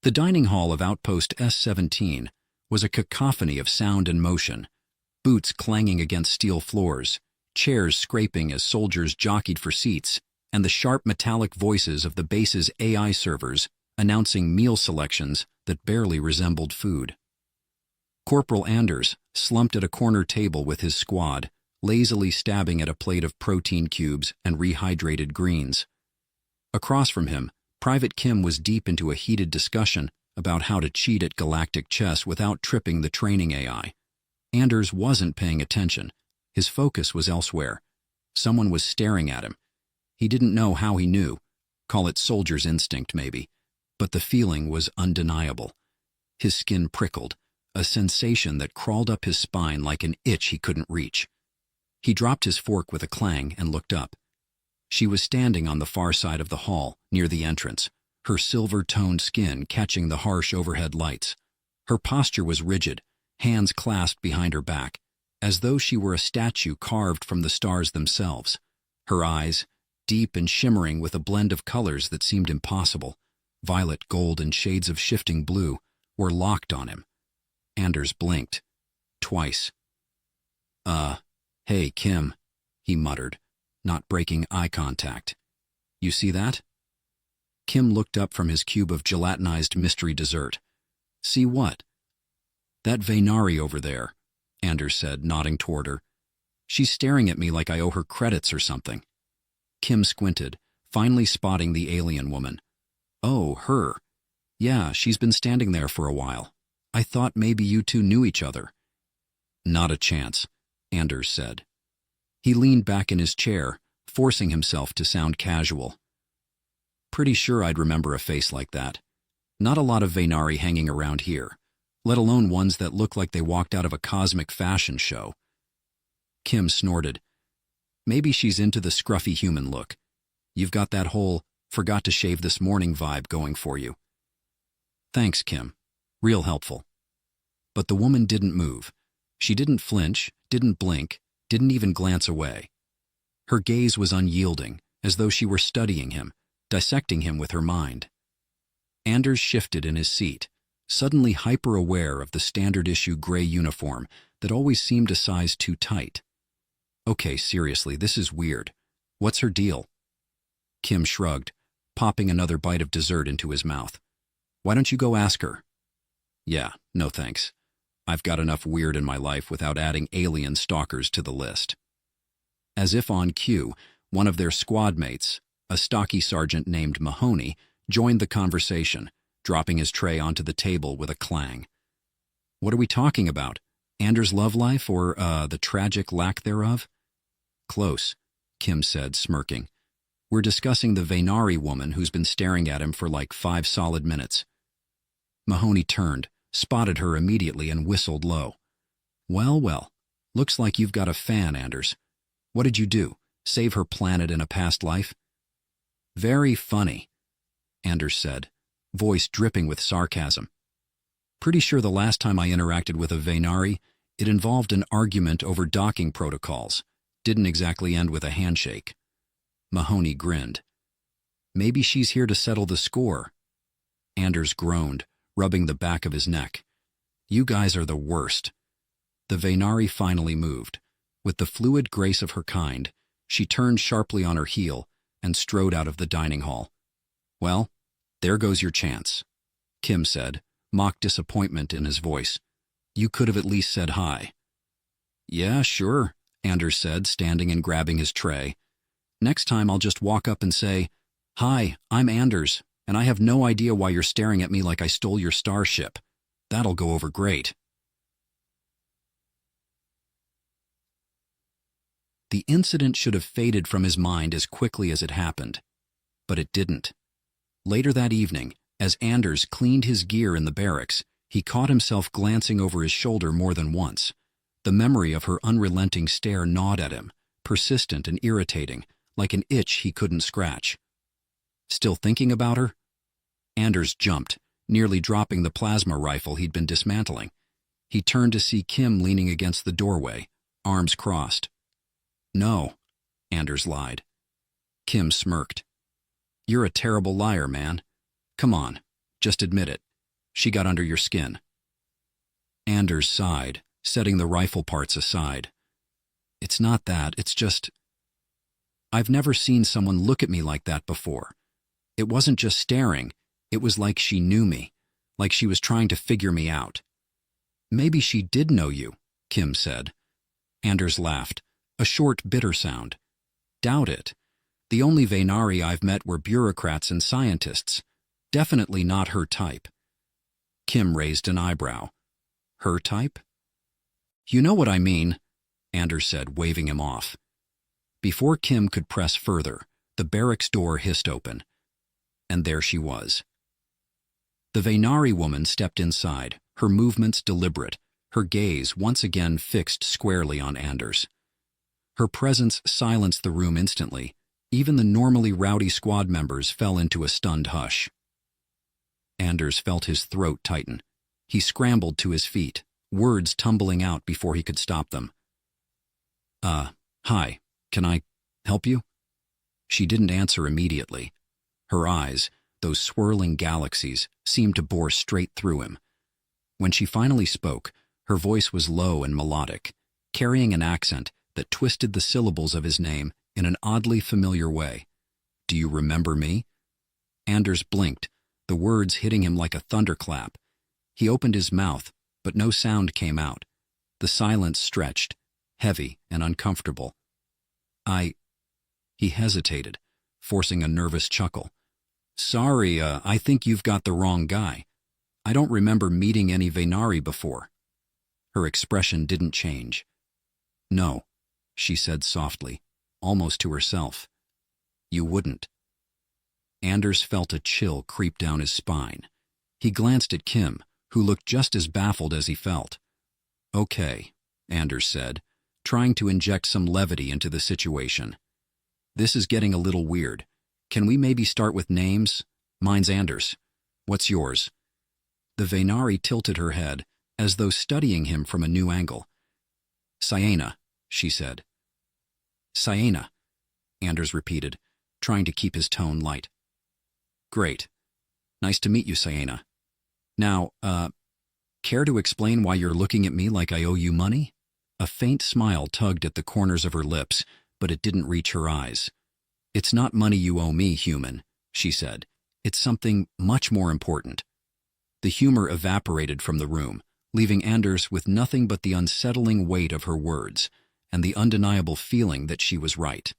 The dining hall of Outpost S-17 was a cacophony of sound and motion, boots clanging against steel floors, chairs scraping as soldiers jockeyed for seats, and the sharp metallic voices of the base's AI servers announcing meal selections that barely resembled food. Corporal Anders slumped at a corner table with his squad, lazily stabbing at a plate of protein cubes and rehydrated greens. Across from him, Private Kim was deep into a heated discussion about how to cheat at galactic chess without tripping the training AI. Anders wasn't paying attention. His focus was elsewhere. Someone was staring at him. He didn't know how he knew. Call it soldier's instinct, maybe. But the feeling was undeniable. His skin prickled, a sensation that crawled up his spine like an itch he couldn't reach. He dropped his fork with a clang and looked up. She was standing on the far side of the hall, near the entrance, her silver-toned skin catching the harsh overhead lights. Her posture was rigid, hands clasped behind her back, as though she were a statue carved from the stars themselves. Her eyes, deep and shimmering with a blend of colors that seemed impossible, violet, gold, and shades of shifting blue, were locked on him. Anders blinked. Twice. Hey, Kim," he muttered, not breaking eye contact. "You see that?" Kim looked up from his cube of gelatinized mystery dessert. "See what?" "That Vaynari over there," Anders said, nodding toward her. "She's staring at me like I owe her credits or something." Kim squinted, finally spotting the alien woman. "Oh, her. Yeah, she's been standing there for a while. I thought maybe you two knew each other." "Not a chance," Anders said. He leaned back in his chair, forcing himself to sound casual. "Pretty sure I'd remember a face like that. Not a lot of Vaynari hanging around here, let alone ones that look like they walked out of a cosmic fashion show." Kim snorted. "Maybe she's into the scruffy human look. You've got that whole forgot to shave this morning vibe going for you." "Thanks, Kim. Real helpful." But the woman didn't move. She didn't flinch, didn't blink, didn't even glance away. Her gaze was unyielding, as though she were studying him, dissecting him with her mind. Anders shifted in his seat, suddenly hyper-aware of the standard-issue gray uniform that always seemed a size too tight. "Okay, seriously, this is weird. What's her deal?" Kim shrugged, popping another bite of dessert into his mouth. "Why don't you go ask her?" "Yeah, no thanks. I've got enough weird in my life without adding alien stalkers to the list." As if on cue, one of their squad mates, a stocky sergeant named Mahoney, joined the conversation, dropping his tray onto the table with a clang. "What are we talking about? Anders' love life or, the tragic lack thereof?" "Close," Kim said, smirking. "We're discussing the Vaynari woman who's been staring at him for like 5 solid minutes." Mahoney turned, spotted her immediately, and whistled low. "Well, well, looks like you've got a fan, Anders. What did you do? Save her planet in a past life?" "Very funny," Anders said, voice dripping with sarcasm. "Pretty sure the last time I interacted with a Vaynari, it involved an argument over docking protocols. Didn't exactly end with a handshake." Mahoney grinned. "Maybe she's here to settle the score." Anders groaned, rubbing the back of his neck. "You guys are the worst." The Vaynari finally moved. With the fluid grace of her kind, she turned sharply on her heel and strode out of the dining hall. "Well, there goes your chance," Kim said, mock disappointment in his voice. "You could have at least said hi." "Yeah, sure," Anders said, standing and grabbing his tray. "Next time I'll just walk up and say, 'Hi, I'm Anders, and I have no idea why you're staring at me like I stole your starship.' That'll go over great." The incident should have faded from his mind as quickly as it happened, but it didn't. Later that evening, as Anders cleaned his gear in the barracks, he caught himself glancing over his shoulder more than once. The memory of her unrelenting stare gnawed at him, persistent and irritating, like an itch he couldn't scratch. Still thinking about her? Anders jumped, nearly dropping the plasma rifle he'd been dismantling. He turned to see Kim leaning against the doorway, arms crossed. "No," Anders lied. Kim smirked. "You're a terrible liar, man. Come on, just admit it. She got under your skin. Anders sighed, setting the rifle parts aside. It's not that, it's just... I've never seen someone look at me like that before. It wasn't just staring, it was like she knew me, like she was trying to figure me out. Maybe she did know you, Kim said. Anders laughed, a short, bitter sound. Doubt it. The only Vaynari I've met were bureaucrats and scientists. Definitely not her type. Kim raised an eyebrow. Her type? You know what I mean, Anders said, waving him off. Before Kim could press further, the barracks door hissed open. And there she was. The Vaynari woman stepped inside, her movements deliberate, her gaze once again fixed squarely on Anders. Her presence silenced the room instantly. Even the normally rowdy squad members fell into a stunned hush. Anders felt his throat tighten. He scrambled to his feet, words tumbling out before he could stop them. Hi, can I help you? She didn't answer immediately. Her eyes, those swirling galaxies, seemed to bore straight through him. When she finally spoke, her voice was low and melodic, carrying an accent that twisted the syllables of his name in an oddly familiar way. Do you remember me? Anders blinked, the words hitting him like a thunderclap. He opened his mouth, but no sound came out. The silence stretched, heavy and uncomfortable. He hesitated, forcing a nervous chuckle. Sorry, I think you've got the wrong guy. I don't remember meeting any Vaynari before. Her expression didn't change. No, she said softly, almost to herself. You wouldn't. Anders felt a chill creep down his spine. He glanced at Kim, who looked just as baffled as he felt. Okay, Anders said, trying to inject some levity into the situation. This is getting a little weird. Can we maybe start with names? Mine's Anders. What's yours? The Vaynari tilted her head, as though studying him from a new angle. Sienna, she said. Sienna, Anders repeated, trying to keep his tone light. Great. Nice to meet you, Sienna. Now, care to explain why you're looking at me like I owe you money? A faint smile tugged at the corners of her lips, but it didn't reach her eyes. It's not money you owe me, human, she said. It's something much more important. The humor evaporated from the room, leaving Anders with nothing but the unsettling weight of her words and the undeniable feeling that she was right.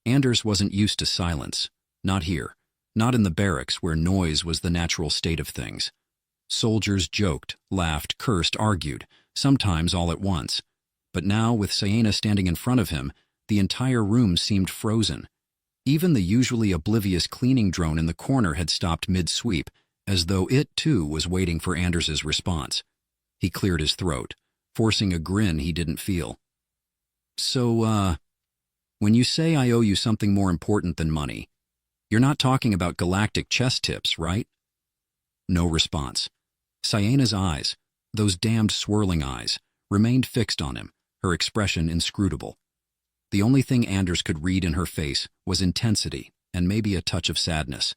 Anders wasn't used to silence. Not here. Not in the barracks where noise was the natural state of things. Soldiers joked, laughed, cursed, argued, sometimes all at once. But now, with Sienna standing in front of him, the entire room seemed frozen. Even the usually oblivious cleaning drone in the corner had stopped mid-sweep, as though it, too, was waiting for Anders's response. He cleared his throat, forcing a grin he didn't feel. So, when you say I owe you something more important than money, you're not talking about galactic chess tips, right? No response. Sienna's eyes, those damned swirling eyes, remained fixed on him, her expression inscrutable. The only thing Anders could read in her face was intensity and maybe a touch of sadness.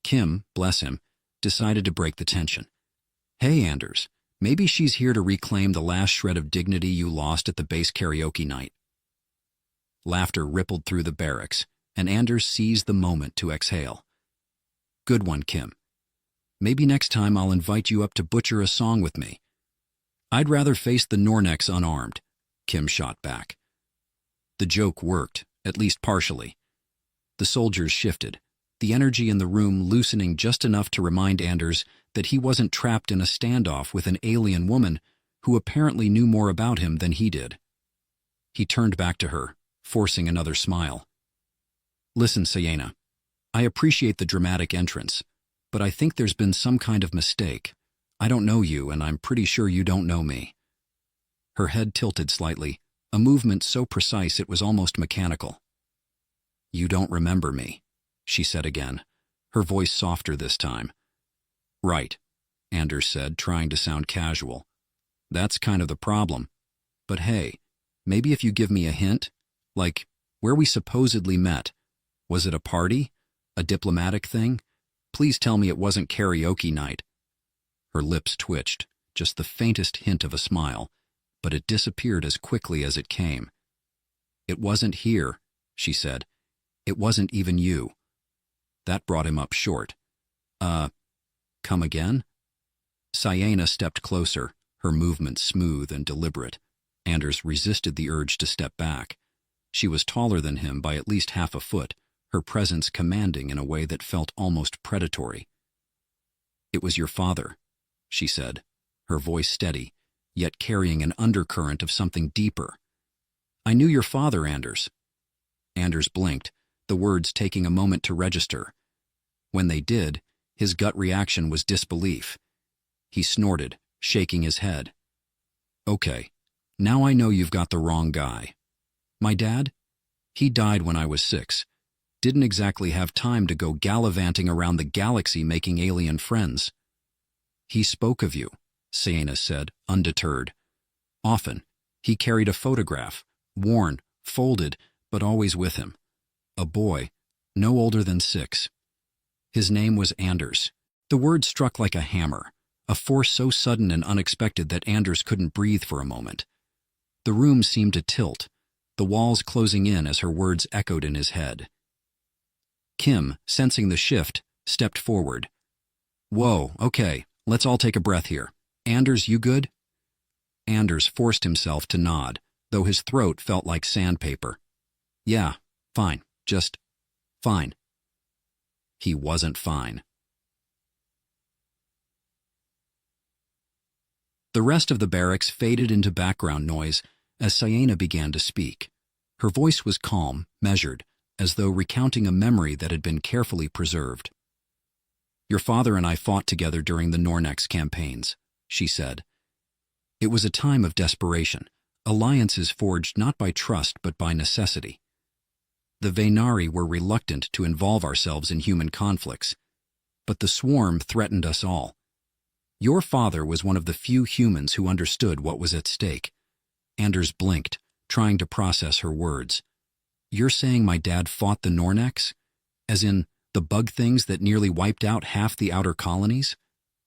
Kim, bless him, decided to break the tension. Hey, Anders, maybe she's here to reclaim the last shred of dignity you lost at the base karaoke night. Laughter rippled through the barracks, and Anders seized the moment to exhale. Good one, Kim. Maybe next time I'll invite you up to butcher a song with me. I'd rather face the Nornex unarmed, Kim shot back. The joke worked, at least partially. The soldiers shifted, the energy in the room loosening just enough to remind Anders that he wasn't trapped in a standoff with an alien woman who apparently knew more about him than he did. He turned back to her, forcing another smile. Listen, Sienna, I appreciate the dramatic entrance, but I think there's been some kind of mistake. I don't know you, and I'm pretty sure you don't know me. Her head tilted slightly, a movement so precise it was almost mechanical. You don't remember me, she said again, her voice softer this time. Right, Anders said, trying to sound casual. That's kind of the problem. But hey, maybe if you give me a hint, like where we supposedly met, was it a party? A diplomatic thing? Please tell me it wasn't karaoke night. Her lips twitched, just the faintest hint of a smile, but it disappeared as quickly as it came. "It wasn't here," she said. "It wasn't even you." That brought him up short. Come again?" Sienna stepped closer, her movements smooth and deliberate. Anders resisted the urge to step back. She was taller than him by at least half a foot, her presence commanding in a way that felt almost predatory. "It was your father," she said, her voice steady, yet carrying an undercurrent of something deeper. "I knew your father, Anders." Anders blinked, the words taking a moment to register. When they did, his gut reaction was disbelief. He snorted, shaking his head. "Okay, now I know you've got the wrong guy. My dad? He died when I was 6. Didn't exactly have time to go gallivanting around the galaxy making alien friends." "He spoke of you," Sienna said, undeterred. "Often. He carried a photograph, worn, folded, but always with him. A boy, no older than 6. His name was Anders." The word struck like a hammer, a force so sudden and unexpected that Anders couldn't breathe for a moment. The room seemed to tilt, the walls closing in as her words echoed in his head. Kim, sensing the shift, stepped forward. "Whoa, okay, let's all take a breath here. Anders, you good?" Anders forced himself to nod, though his throat felt like sandpaper. "Yeah, fine, just fine." He wasn't fine. The rest of the barracks faded into background noise as Sienna began to speak. Her voice was calm, measured, as though recounting a memory that had been carefully preserved. "Your father and I fought together during the Nornex campaigns," she said. "It was a time of desperation, alliances forged not by trust but by necessity. The Vaynari were reluctant to involve ourselves in human conflicts, but the swarm threatened us all. Your father was one of the few humans who understood what was at stake." Anders blinked, trying to process her words. "You're saying my dad fought the Nornex? As in, the bug things that nearly wiped out half the outer colonies?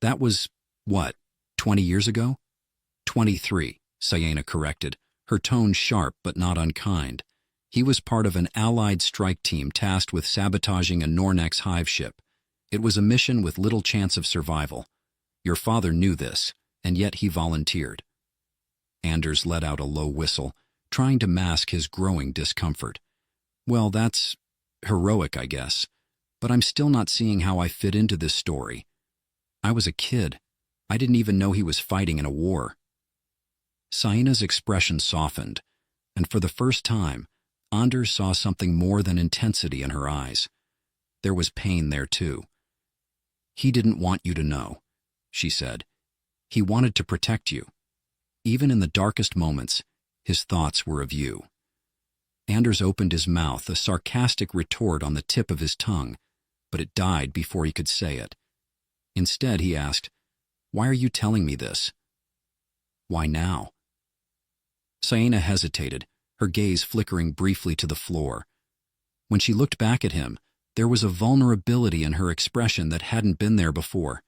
That was, what, 20 years ago?" 23, Sienna corrected, her tone sharp but not unkind. "He was part of an allied strike team tasked with sabotaging a Nornex hive ship. It was a mission with little chance of survival. Your father knew this, and yet he volunteered." Anders let out a low whistle, trying to mask his growing discomfort. "Well, that's heroic, I guess, but I'm still not seeing how I fit into this story. I was a kid. I didn't even know he was fighting in a war." Sienna's expression softened, and for the first time, Anders saw something more than intensity in her eyes. There was pain there, too. "He didn't want you to know," she said. "He wanted to protect you. Even in the darkest moments, his thoughts were of you." Anders opened his mouth, a sarcastic retort on the tip of his tongue, but it died before he could say it. Instead, he asked, "Why are you telling me this?" "Why now?" Sienna hesitated, her gaze flickering briefly to the floor. When she looked back at him, there was a vulnerability in her expression that hadn't been there before.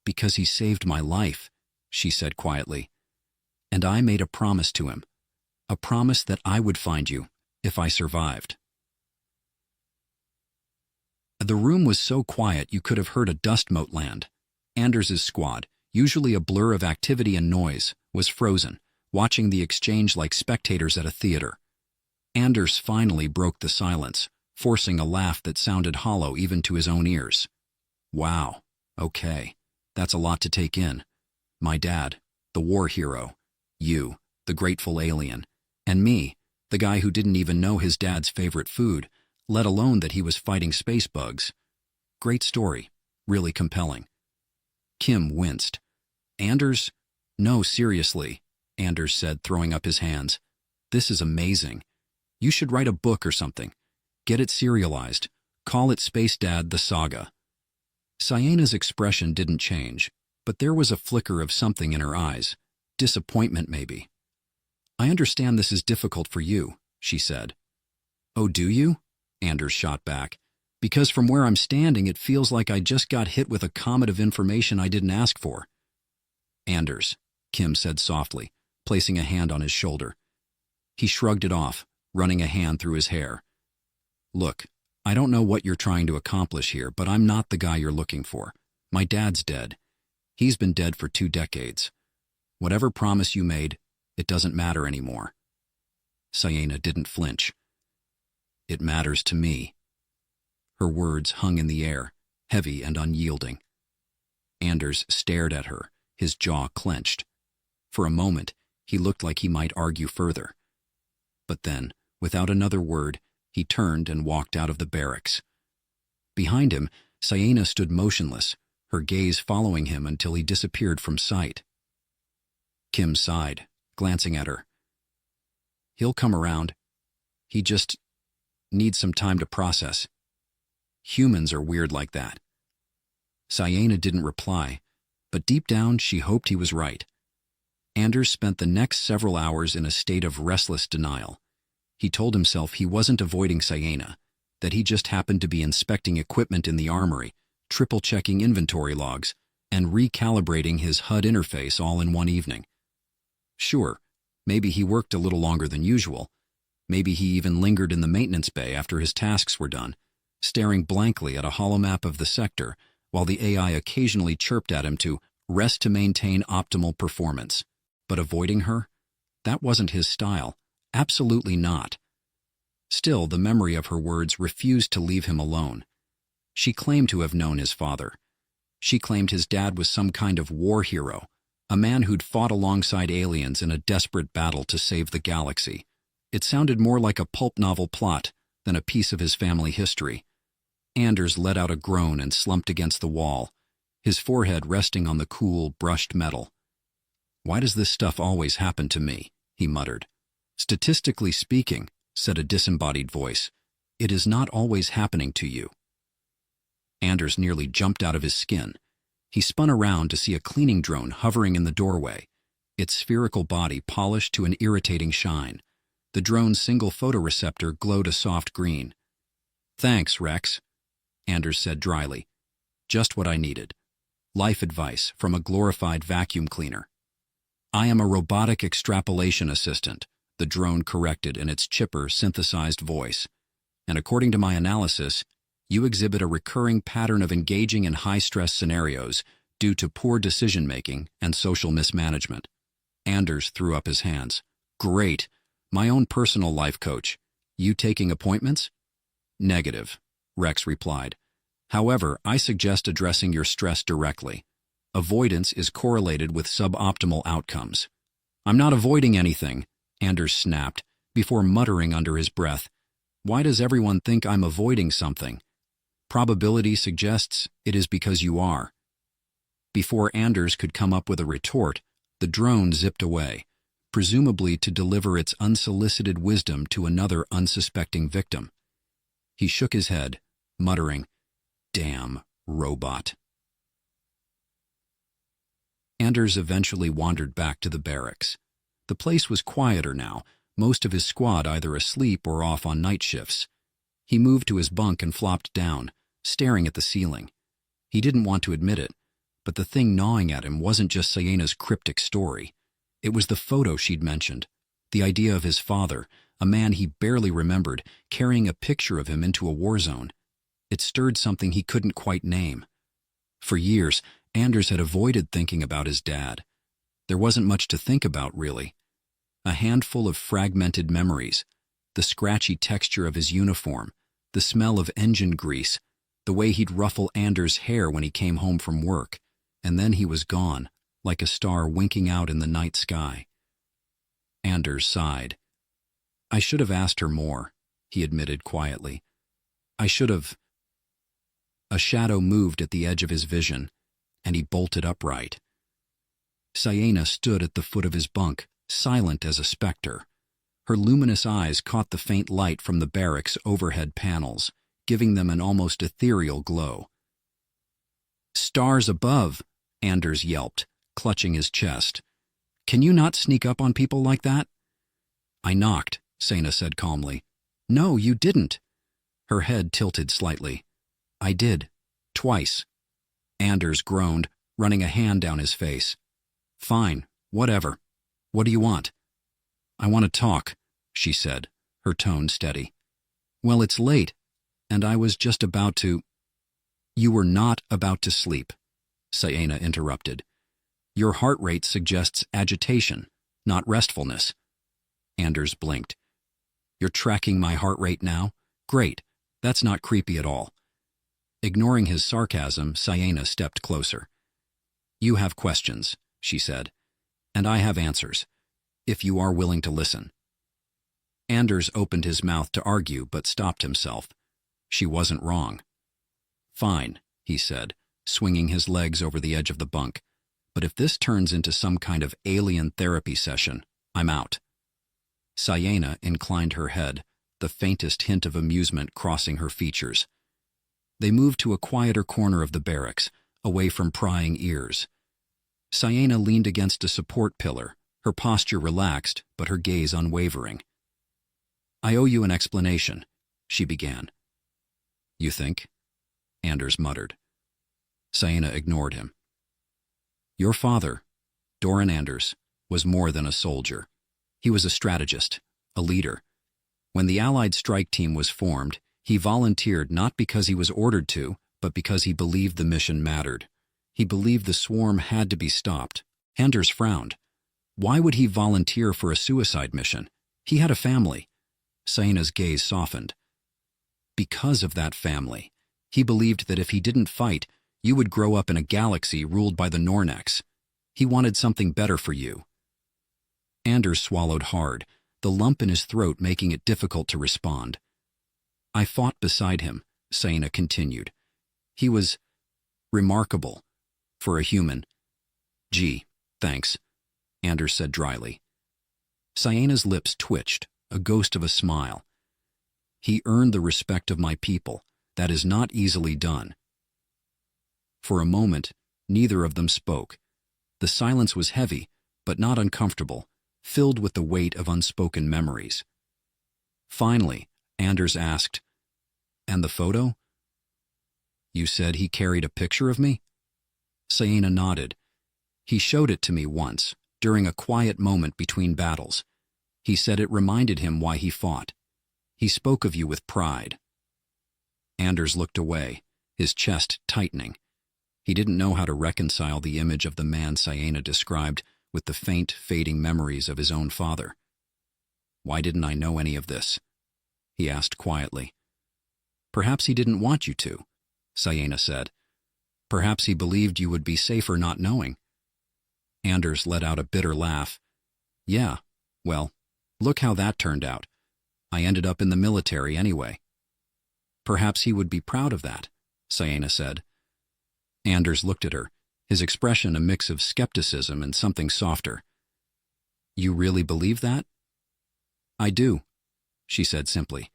"Because he saved my life," she said quietly. "And I made a promise to him. A promise that I would find you, if I survived." The room was so quiet you could have heard a dust mote land. Anders's squad, usually a blur of activity and noise, was frozen, watching the exchange like spectators at a theater. Anders finally broke the silence, forcing a laugh that sounded hollow even to his own ears. "Wow, okay, that's a lot to take in. My dad, the war hero, you, the grateful alien, and me, the guy who didn't even know his dad's favorite food, let alone that he was fighting space bugs. Great story, really compelling." Kim winced. "Anders? No, seriously," Anders said, throwing up his hands. "This is amazing. You should write a book or something. Get it serialized. Call it Space Dad: The Saga." Sienna's expression didn't change, but there was a flicker of something in her eyes. Disappointment, maybe. "I understand this is difficult for you," she said. "Oh, do you?" Anders shot back. Because from where I'm standing, it feels like I just got hit with a comet of information I didn't ask for. Anders, Kim said softly, placing a hand on his shoulder. He shrugged it off, running a hand through his hair. Look, I don't know what you're trying to accomplish here, but I'm not the guy you're looking for. My dad's dead. He's been dead for 2 decades. Whatever promise you made, it doesn't matter anymore. Sienna didn't flinch. It matters to me. Her words hung in the air, heavy and unyielding. Anders stared at her, his jaw clenched. For a moment, he looked like he might argue further. But then, without another word, he turned and walked out of the barracks. Behind him, Sienna stood motionless, her gaze following him until he disappeared from sight. Kim sighed, glancing at her. He'll come around. He just needs some time to process. Humans are weird like that. Sienna didn't reply, but deep down she hoped he was right. Anders spent the next several hours in a state of restless denial. He told himself he wasn't avoiding Sienna, that he just happened to be inspecting equipment in the armory, triple-checking inventory logs, and recalibrating his HUD interface all in one evening. Sure, maybe he worked a little longer than usual. Maybe he even lingered in the maintenance bay after his tasks were done, staring blankly at a holomap of the sector while the AI occasionally chirped at him to rest to maintain optimal performance. But avoiding her? That wasn't his style. Absolutely not. Still, the memory of her words refused to leave him alone. She claimed to have known his father. She claimed his dad was some kind of war hero, a man who'd fought alongside aliens in a desperate battle to save the galaxy. It sounded more like a pulp novel plot than a piece of his family history. Anders let out a groan and slumped against the wall, his forehead resting on the cool, brushed metal. Why does this stuff always happen to me? He muttered. Statistically speaking, said a disembodied voice, it is not always happening to you. Anders nearly jumped out of his skin. He spun around to see a cleaning drone hovering in the doorway, its spherical body polished to an irritating shine. The drone's single photoreceptor glowed a soft green. Thanks, Rex, Anders said dryly. Just what I needed. Life advice from a glorified vacuum cleaner. I am a robotic extrapolation assistant, the drone corrected in its chipper, synthesized voice. And according to my analysis, you exhibit a recurring pattern of engaging in high-stress scenarios due to poor decision-making and social mismanagement. Anders threw up his hands. Great. My own personal life coach. You taking appointments? Negative, Rex replied. However, I suggest addressing your stress directly. Avoidance is correlated with suboptimal outcomes. I'm not avoiding anything, Anders snapped, before muttering under his breath. Why does everyone think I'm avoiding something? Probability suggests it is because you are. Before Anders could come up with a retort, the drone zipped away, presumably to deliver its unsolicited wisdom to another unsuspecting victim. He shook his head, muttering, Damn robot. Anders eventually wandered back to the barracks. The place was quieter now, most of his squad either asleep or off on night shifts. He moved to his bunk and flopped down, staring at the ceiling. He didn't want to admit it, but the thing gnawing at him wasn't just Sienna's cryptic story. It was the photo she'd mentioned, the idea of his father, a man he barely remembered, carrying a picture of him into a war zone. It stirred something he couldn't quite name. For years, Anders had avoided thinking about his dad. There wasn't much to think about, really. A handful of fragmented memories, the scratchy texture of his uniform, the smell of engine grease, the way he'd ruffle Anders' hair when he came home from work, and then he was gone, like a star winking out in the night sky. Anders sighed. I should have asked her more, he admitted quietly. I should have. A shadow moved at the edge of his vision, and he bolted upright. Sienna stood at the foot of his bunk, silent as a specter. Her luminous eyes caught the faint light from the barracks' overhead panels, giving them an almost ethereal glow. Stars above, Anders yelped, clutching his chest. Can you not sneak up on people like that? I knocked, Sienna said calmly. No, you didn't. Her head tilted slightly. I did. Twice. Anders groaned, running a hand down his face. Fine, whatever. What do you want? I want to talk, she said, her tone steady. Well, it's late, and I was just about to— You were not about to sleep, Sienna interrupted. Your heart rate suggests agitation, not restfulness. Anders blinked. You're tracking my heart rate now? Great. That's not creepy at all. Ignoring his sarcasm, Sienna stepped closer. You have questions, she said, and I have answers, if you are willing to listen. Anders opened his mouth to argue but stopped himself. She wasn't wrong. Fine, he said, swinging his legs over the edge of the bunk. But if this turns into some kind of alien therapy session, I'm out. Sienna inclined her head, the faintest hint of amusement crossing her features. They moved to a quieter corner of the barracks, away from prying ears. Sienna leaned against a support pillar, her posture relaxed, but her gaze unwavering. I owe you an explanation, she began. You think? Anders muttered. Sienna ignored him. Your father, Doran Anders, was more than a soldier. He was a strategist, a leader. When the Allied strike team was formed, he volunteered not because he was ordered to, but because he believed the mission mattered. He believed the swarm had to be stopped. Anders frowned. Why would he volunteer for a suicide mission? He had a family. Sienna's gaze softened. Because of that family. He believed that if he didn't fight, you would grow up in a galaxy ruled by the Nornex. He wanted something better for you. Anders swallowed hard, the lump in his throat making it difficult to respond. I fought beside him, Sienna continued. He was remarkable for a human. Gee, thanks, Anders said dryly. Sienna's lips twitched, a ghost of a smile. He earned the respect of my people. That is not easily done. For a moment, neither of them spoke. The silence was heavy, but not uncomfortable, filled with the weight of unspoken memories. Finally, Anders asked, And the photo? You said he carried a picture of me? Sienna nodded. He showed it to me once, during a quiet moment between battles. He said it reminded him why he fought. He spoke of you with pride. Anders looked away, his chest tightening. He didn't know how to reconcile the image of the man Sienna described with the faint, fading memories of his own father. Why didn't I know any of this? He asked quietly. Perhaps he didn't want you to, Sienna said. Perhaps he believed you would be safer not knowing. Anders let out a bitter laugh. Yeah, well, look how that turned out. I ended up in the military anyway. Perhaps he would be proud of that, Sienna said. Anders looked at her, his expression a mix of skepticism and something softer. You really believe that? I do, she said simply.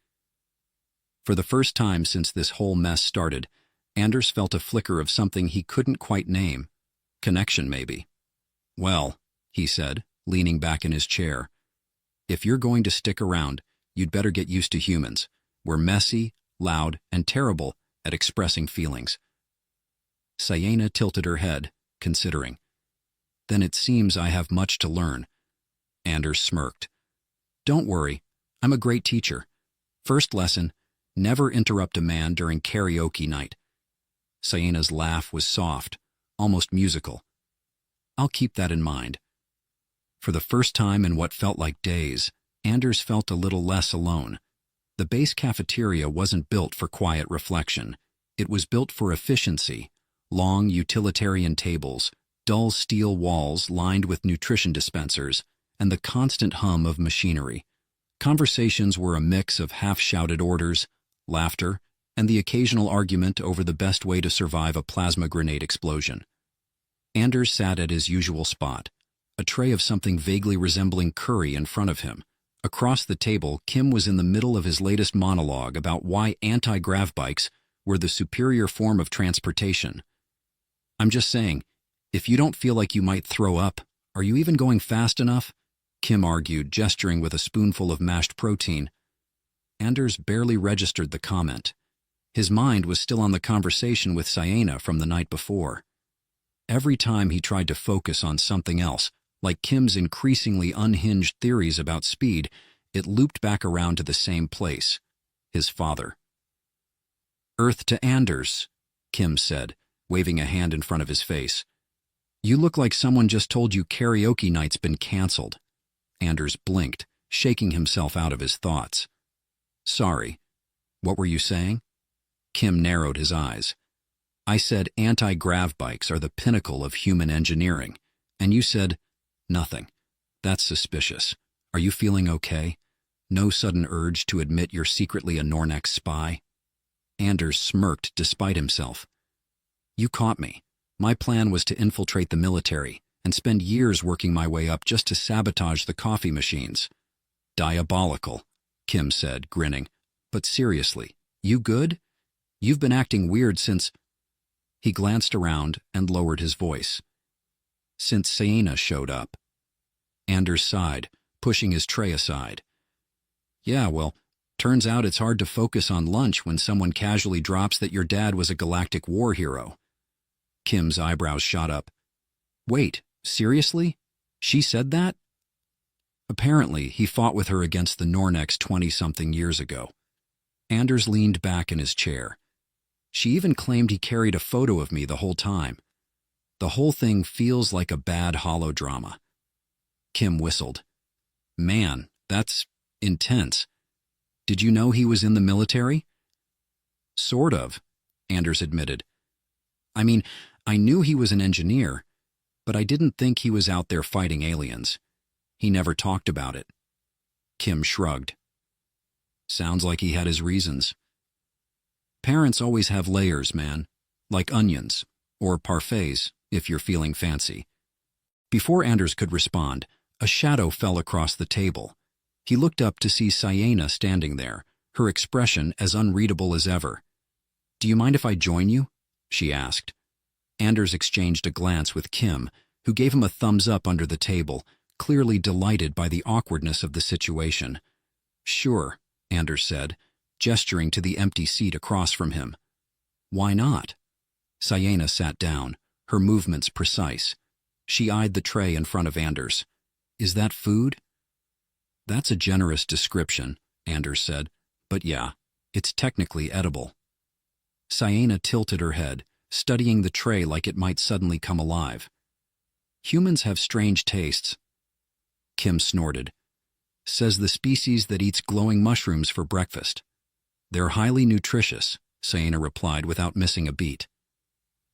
For the first time since this whole mess started, Anders felt a flicker of something he couldn't quite name. Connection, maybe. Well, he said, leaning back in his chair, if you're going to stick around, you'd better get used to humans. We're messy, loud, and terrible at expressing feelings. Sienna tilted her head, considering. Then it seems I have much to learn. Anders smirked. Don't worry, I'm a great teacher. First lesson, never interrupt a man during karaoke night. Sienna's laugh was soft, almost musical. I'll keep that in mind. For the first time in what felt like days, Anders felt a little less alone. The base cafeteria wasn't built for quiet reflection. It was built for efficiency. Long utilitarian tables, dull steel walls lined with nutrition dispensers, and the constant hum of machinery. Conversations were a mix of half-shouted orders, laughter, and the occasional argument over the best way to survive a plasma grenade explosion. Anders sat at his usual spot, a tray of something vaguely resembling curry in front of him. Across the table, Kim was in the middle of his latest monologue about why anti-grav bikes were the superior form of transportation. I'm just saying, if you don't feel like you might throw up, are you even going fast enough? Kim argued, gesturing with a spoonful of mashed protein. Anders barely registered the comment. His mind was still on the conversation with Sienna from the night before. Every time he tried to focus on something else, like Kim's increasingly unhinged theories about speed, it looped back around to the same place, his father. "Earth to Anders," Kim said, waving a hand in front of his face. "You look like someone just told you karaoke night's been canceled." Anders blinked, shaking himself out of his thoughts. "Sorry. What were you saying?" Kim narrowed his eyes. "I said anti-grav bikes are the pinnacle of human engineering, and you said, nothing. That's suspicious. Are you feeling okay? No sudden urge to admit you're secretly a Nornex spy?" Anders smirked despite himself. "You caught me. My plan was to infiltrate the military and spend years working my way up just to sabotage the coffee machines." "Diabolical," Kim said, grinning. "But seriously, you good? You've been acting weird since—" He glanced around and lowered his voice. "Since Sienna showed up." Anders sighed, pushing his tray aside. "Yeah, well, turns out it's hard to focus on lunch when someone casually drops that your dad was a galactic war hero." Kim's eyebrows shot up. "Wait, seriously? She said that?" "Apparently, he fought with her against the Nornex 20-something years ago." Anders leaned back in his chair. "She even claimed he carried a photo of me the whole time. The whole thing feels like a bad holodrama." Kim whistled. "Man, that's intense. Did you know he was in the military?" "Sort of," Anders admitted. "I mean, I knew he was an engineer, but I didn't think he was out there fighting aliens. He never talked about it." Kim shrugged. "Sounds like he had his reasons." "Parents always have layers, man. Like onions, or parfaits, if you're feeling fancy." Before Anders could respond, a shadow fell across the table. He looked up to see Sienna standing there, her expression as unreadable as ever. "Do you mind if I join you?" she asked. Anders exchanged a glance with Kim, who gave him a thumbs up under the table, clearly delighted by the awkwardness of the situation. "Sure," Anders said, gesturing to the empty seat across from him. "Why not?" Sienna sat down, her movements precise. She eyed the tray in front of Anders. "Is that food?" "That's a generous description," Anders said, "but yeah, it's technically edible." Sienna tilted her head, studying the tray like it might suddenly come alive. "Humans have strange tastes." Kim snorted. "Says the species that eats glowing mushrooms for breakfast." "They're highly nutritious," Sienna replied without missing a beat.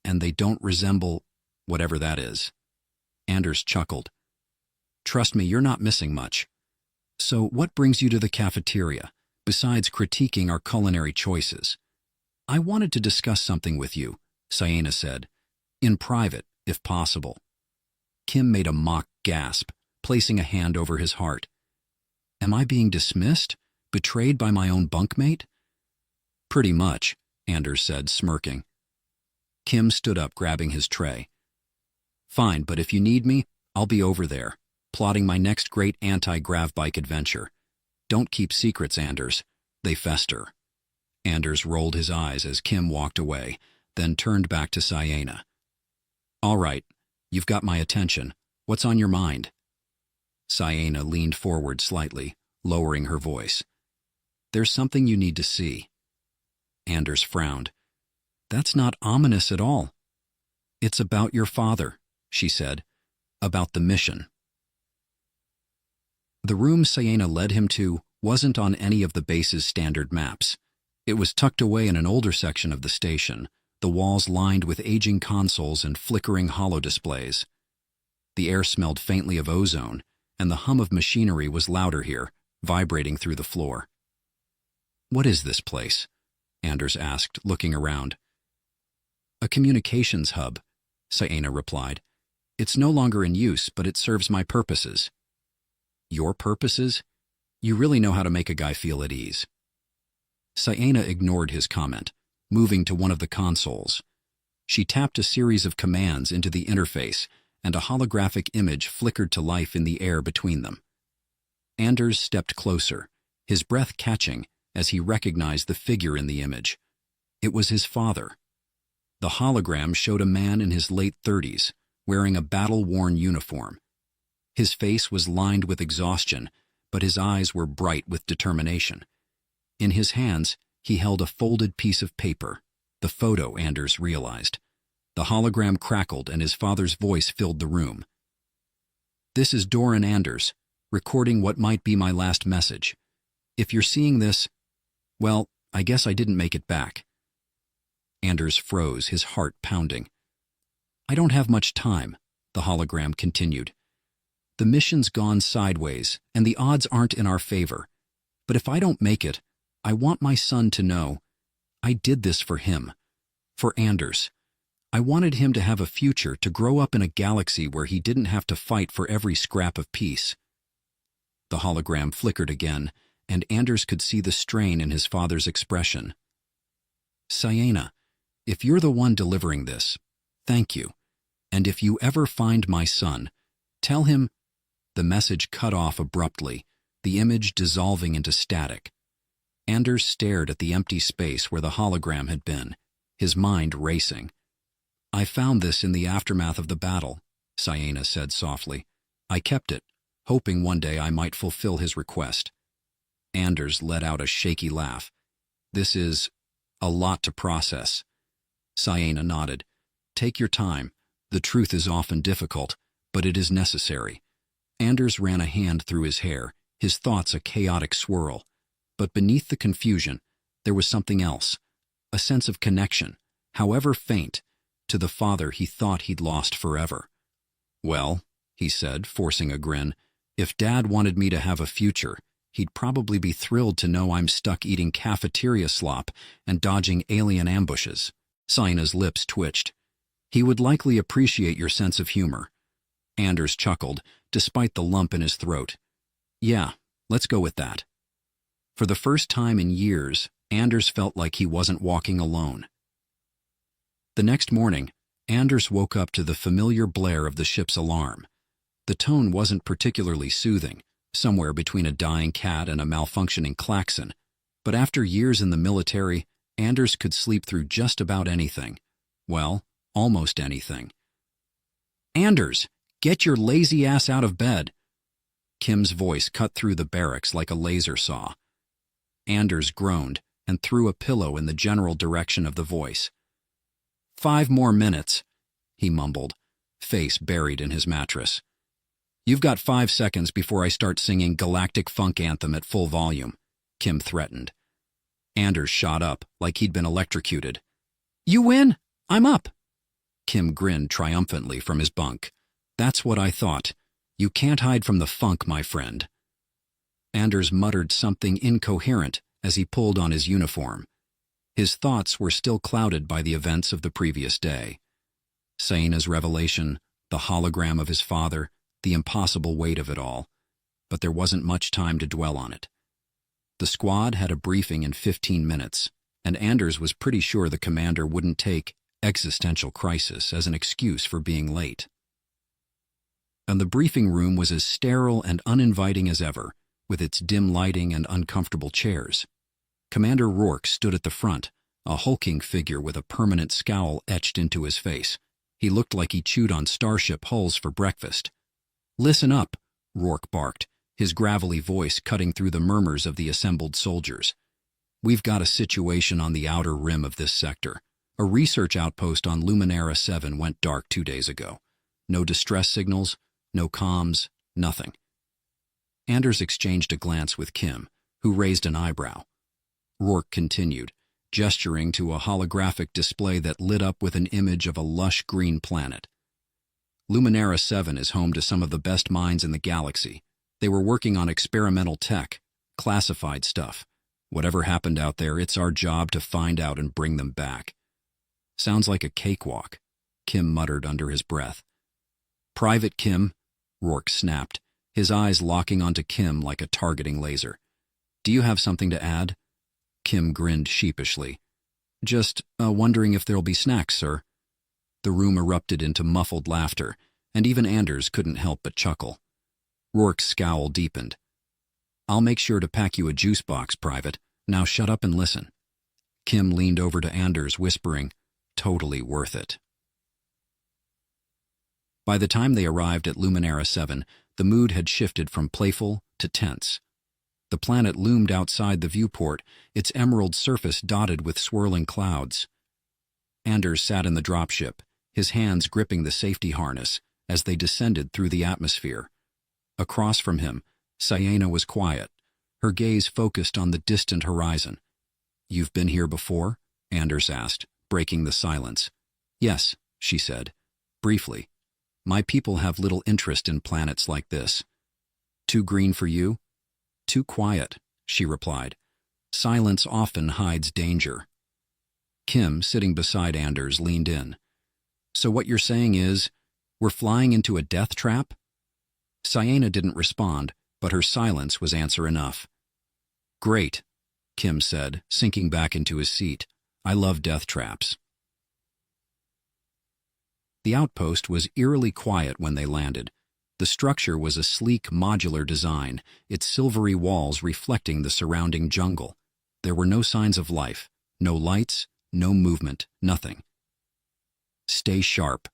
"And they don't resemble whatever that is." Anders chuckled. "Trust me, you're not missing much. So what brings you to the cafeteria, besides critiquing our culinary choices?" "I wanted to discuss something with you," Sienna said. "In private, if possible." Kim made a mock gasp, placing a hand over his heart. "Am I being dismissed? Betrayed by my own bunkmate?" "Pretty much," Anders said, smirking. Kim stood up, grabbing his tray. "Fine, but if you need me, I'll be over there, plotting my next great anti-grav bike adventure. Don't keep secrets, Anders. They fester." Anders rolled his eyes as Kim walked away, then turned back to Sienna. "All right, you've got my attention. What's on your mind?" Sienna leaned forward slightly, lowering her voice. "There's something you need to see." Anders frowned. "That's not ominous at all." "It's about your father," she said. "About the mission." The room Sienna led him to wasn't on any of the base's standard maps. It was tucked away in an older section of the station, the walls lined with aging consoles and flickering holodisplays. The air smelled faintly of ozone, and the hum of machinery was louder here, vibrating through the floor. "What is this place?" Anders asked, looking around. "A communications hub," Sienna replied. "It's no longer in use, but it serves my purposes." "Your purposes? You really know how to make a guy feel at ease." Sienna ignored his comment, moving to one of the consoles. She tapped a series of commands into the interface, and a holographic image flickered to life in the air between them. Anders stepped closer, his breath catching as he recognized the figure in the image. It was his father. The hologram showed a man in his late 30s, wearing a battle-worn uniform. His face was lined with exhaustion, but his eyes were bright with determination. In his hands, he held a folded piece of paper, the photo, Anders realized. The hologram crackled and his father's voice filled the room. "This is Doran Anders, recording what might be my last message. If you're seeing this, well, I guess I didn't make it back." Anders froze, his heart pounding. "I don't have much time," the hologram continued. "The mission's gone sideways, and the odds aren't in our favor. But if I don't make it, I want my son to know I did this for him, for Anders. I wanted him to have a future, to grow up in a galaxy where he didn't have to fight for every scrap of peace." The hologram flickered again, and Anders could see the strain in his father's expression. "Sienna, if you're the one delivering this, thank you. And if you ever find my son, tell him—" The message cut off abruptly, the image dissolving into static. Anders stared at the empty space where the hologram had been, his mind racing. "I found this in the aftermath of the battle," Sienna said softly. "I kept it, hoping one day I might fulfill his request." Anders let out a shaky laugh. "This is a lot to process." Sienna nodded. "Take your time. The truth is often difficult, but it is necessary." Anders ran a hand through his hair, his thoughts a chaotic swirl. But beneath the confusion, there was something else, a sense of connection, however faint, to the father he thought he'd lost forever. "Well," he said, forcing a grin, "if Dad wanted me to have a future, he'd probably be thrilled to know I'm stuck eating cafeteria slop and dodging alien ambushes." Sienna's lips twitched. "He would likely appreciate your sense of humor." Anders chuckled, despite the lump in his throat. "Yeah, let's go with that." For the first time in years, Anders felt like he wasn't walking alone. The next morning, Anders woke up to the familiar blare of the ship's alarm. The tone wasn't particularly soothing, somewhere between a dying cat and a malfunctioning klaxon, but after years in the military, Anders could sleep through just about anything. Well, almost anything. "Anders, get your lazy ass out of bed!" Kim's voice cut through the barracks like a laser saw. Anders groaned and threw a pillow in the general direction of the voice. "5 more minutes," he mumbled, face buried in his mattress. "You've got 5 seconds before I start singing Galactic Funk Anthem at full volume," Kim threatened. Anders shot up like he'd been electrocuted. "You win! I'm up!" Kim grinned triumphantly from his bunk. "That's what I thought. You can't hide from the funk, my friend." Anders muttered something incoherent as he pulled on his uniform. His thoughts were still clouded by the events of the previous day. Sienna's revelation, the hologram of his father, the impossible weight of it all. But there wasn't much time to dwell on it. The squad had a briefing in 15 minutes, and Anders was pretty sure the commander wouldn't take existential crisis as an excuse for being late. And the briefing room was as sterile and uninviting as ever, with its dim lighting and uncomfortable chairs. Commander Rourke stood at the front, a hulking figure with a permanent scowl etched into his face. He looked like he chewed on starship hulls for breakfast. "Listen up," Rourke barked, his gravelly voice cutting through the murmurs of the assembled soldiers. "We've got a situation on the outer rim of this sector. A research outpost on Luminara 7 went dark 2 days ago. No distress signals, no comms, nothing." Anders exchanged a glance with Kim, who raised an eyebrow. Rourke continued, gesturing to a holographic display that lit up with an image of a lush green planet. "Luminara 7 is home to some of the best minds in the galaxy. They were working on experimental tech, classified stuff. Whatever happened out there, it's our job to find out and bring them back." "Sounds like a cakewalk," Kim muttered under his breath. "Private Kim," Rourke snapped, his eyes locking onto Kim like a targeting laser. "Do you have something to add?" Kim grinned sheepishly. "Just wondering if there'll be snacks, sir." The room erupted into muffled laughter, and even Anders couldn't help but chuckle. Rourke's scowl deepened. "I'll make sure to pack you a juice box, Private. Now shut up and listen." Kim leaned over to Anders, whispering, "Totally worth it." By the time they arrived at Luminara 7, the mood had shifted from playful to tense. The planet loomed outside the viewport, its emerald surface dotted with swirling clouds. Anders sat in the dropship, his hands gripping the safety harness as they descended through the atmosphere. Across from him, Sienna was quiet, her gaze focused on the distant horizon. "You've been here before?" Anders asked, breaking the silence. "Yes," she said, briefly. "My people have little interest in planets like this." "Too green for you?" "Too quiet," she replied. "Silence often hides danger." Kim, sitting beside Anders, leaned in. "So what you're saying is, we're flying into a death trap?" Sienna didn't respond, but her silence was answer enough. "Great," Kim said, sinking back into his seat. "I love death traps." The outpost was eerily quiet when they landed. The structure was a sleek, modular design, its silvery walls reflecting the surrounding jungle. There were no signs of life, no lights, no movement, nothing. "Stay sharp,"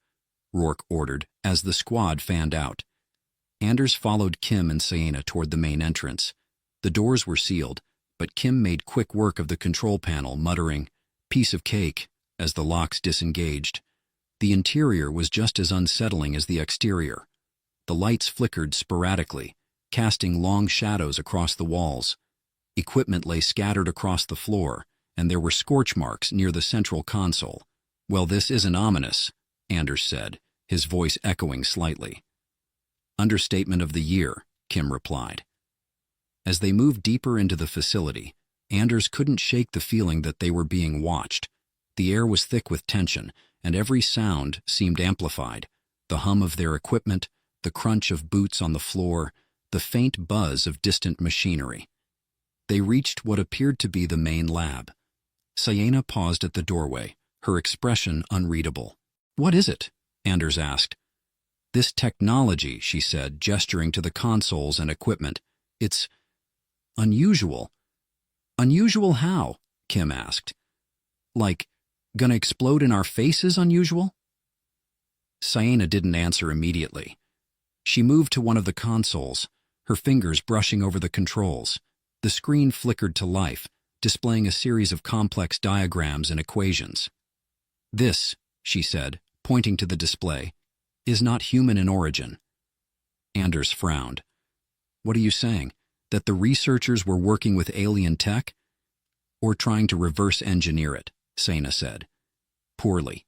Rourke ordered as the squad fanned out. Anders followed Kim and Sienna toward the main entrance. The doors were sealed, but Kim made quick work of the control panel, muttering, "Piece of cake," as the locks disengaged. The interior was just as unsettling as the exterior. The lights flickered sporadically, casting long shadows across the walls. Equipment lay scattered across the floor, and there were scorch marks near the central console. "Well, this isn't ominous," Anders said, his voice echoing slightly. "Understatement of the year," Kim replied. As they moved deeper into the facility, Anders couldn't shake the feeling that they were being watched. The air was thick with tension, and every sound seemed amplified. The hum of their equipment, the crunch of boots on the floor, the faint buzz of distant machinery. They reached what appeared to be the main lab. Sienna paused at the doorway, her expression unreadable. "What is it?" Anders asked. "This technology," she said, gesturing to the consoles and equipment. "It's unusual." "Unusual how?" Kim asked. "Like, gonna explode in our faces unusual?" Sienna didn't answer immediately. She moved to one of the consoles, her fingers brushing over the controls. The screen flickered to life, displaying a series of complex diagrams and equations. "This," she said, pointing to the display, "is not human in origin." Anders frowned. "What are you saying? That the researchers were working with alien tech?" "Or trying to reverse engineer it," Sienna said. "Poorly."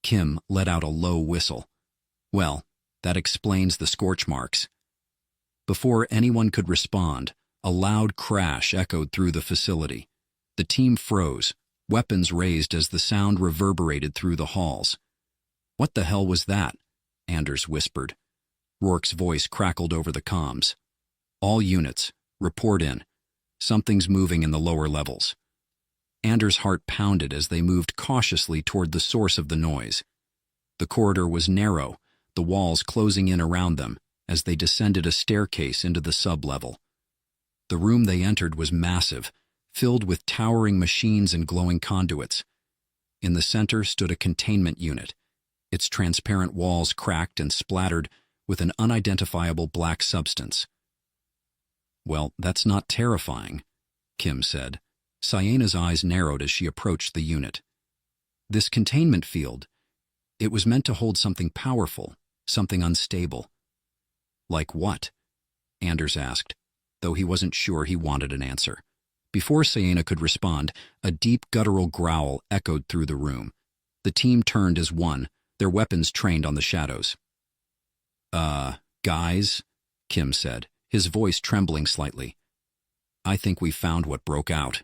Kim let out a low whistle. "Well, that explains the scorch marks." Before anyone could respond, a loud crash echoed through the facility. The team froze, weapons raised as the sound reverberated through the halls. "What the hell was that?" Anders whispered. Rourke's voice crackled over the comms. "All units, report in. Something's moving in the lower levels." Anders' heart pounded as they moved cautiously toward the source of the noise. The corridor was narrow, the walls closing in around them as they descended a staircase into the sub-level. The room they entered was massive, filled with towering machines and glowing conduits. In the center stood a containment unit, its transparent walls cracked and splattered with an unidentifiable black substance. "Well, that's not terrifying," Kim said. Sienna's eyes narrowed as she approached the unit. "This containment field, it was meant to hold something powerful, something unstable." "Like what?" Anders asked, though he wasn't sure he wanted an answer. Before Sienna could respond, a deep guttural growl echoed through the room. The team turned as one, their weapons trained on the shadows. Guys," Kim said, his voice trembling slightly. "I think we found what broke out."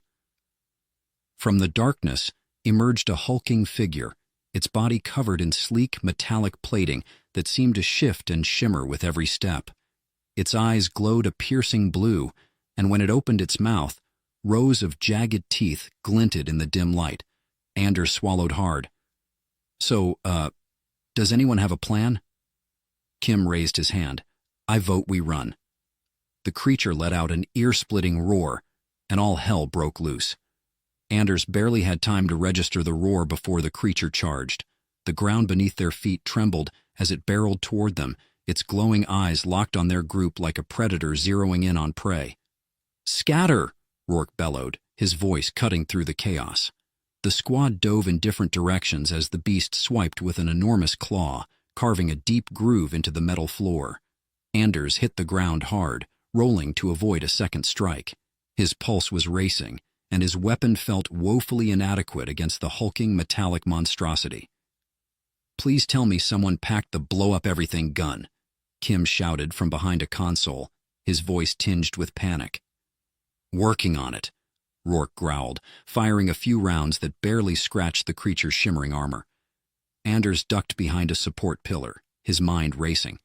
From the darkness emerged a hulking figure, its body covered in sleek metallic plating that seemed to shift and shimmer with every step. Its eyes glowed a piercing blue, and when it opened its mouth, rows of jagged teeth glinted in the dim light. Anders swallowed hard. "So, does anyone have a plan?" Kim raised his hand. "I vote we run." The creature let out an ear-splitting roar, and all hell broke loose. Anders barely had time to register the roar before the creature charged. The ground beneath their feet trembled as it barreled toward them, its glowing eyes locked on their group like a predator zeroing in on prey. "Scatter!" Rourke bellowed, his voice cutting through the chaos. The squad dove in different directions as the beast swiped with an enormous claw, carving a deep groove into the metal floor. Anders hit the ground hard, rolling to avoid a second strike. His pulse was racing, and his weapon felt woefully inadequate against the hulking metallic monstrosity. "Please tell me someone packed the blow-up-everything gun," Kim shouted from behind a console, his voice tinged with panic. "Working on it," Rourke growled, firing a few rounds that barely scratched the creature's shimmering armor. Anders ducked behind a support pillar, his mind racing.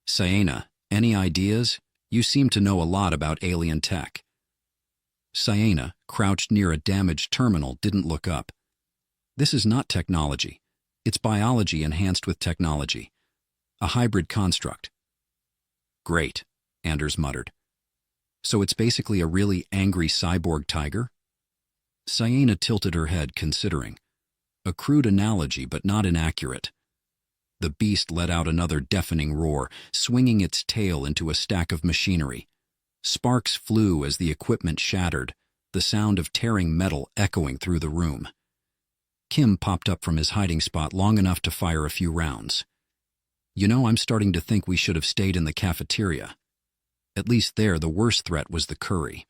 "Sienna, any ideas? You seem to know a lot about alien tech." Sienna, crouched near a damaged terminal, didn't look up. "This is not technology. It's biology enhanced with technology. A hybrid construct." "Great," Anders muttered. "So it's basically a really angry cyborg tiger?" Sienna tilted her head, considering. A crude analogy, but not inaccurate. The beast let out another deafening roar, swinging its tail into a stack of machinery. Sparks flew as the equipment shattered, the sound of tearing metal echoing through the room. Kim popped up from his hiding spot long enough to fire a few rounds. "You know, I'm starting to think we should have stayed in the cafeteria. At least there, the worst threat was the curry."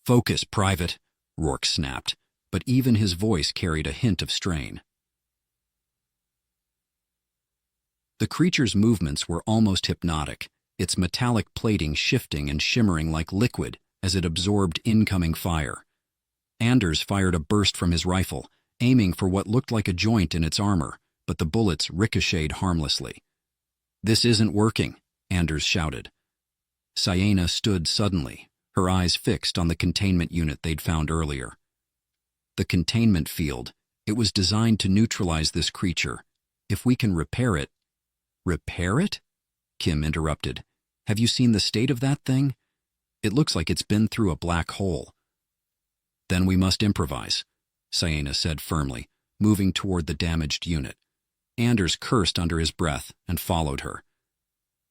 "Focus, Private," Rourke snapped, but even his voice carried a hint of strain. The creature's movements were almost hypnotic, its metallic plating shifting and shimmering like liquid as it absorbed incoming fire. Anders fired a burst from his rifle, aiming for what looked like a joint in its armor, but the bullets ricocheted harmlessly. "This isn't working," Anders shouted. Sienna stood suddenly, her eyes fixed on the containment unit they'd found earlier. The containment field, it was designed to neutralize this creature. If we can repair it— "Repair it?" Kim interrupted. "Have you seen the state of that thing? It looks like it's been through a black hole." "Then we must improvise," Sienna said firmly, moving toward the damaged unit. Anders cursed under his breath and followed her.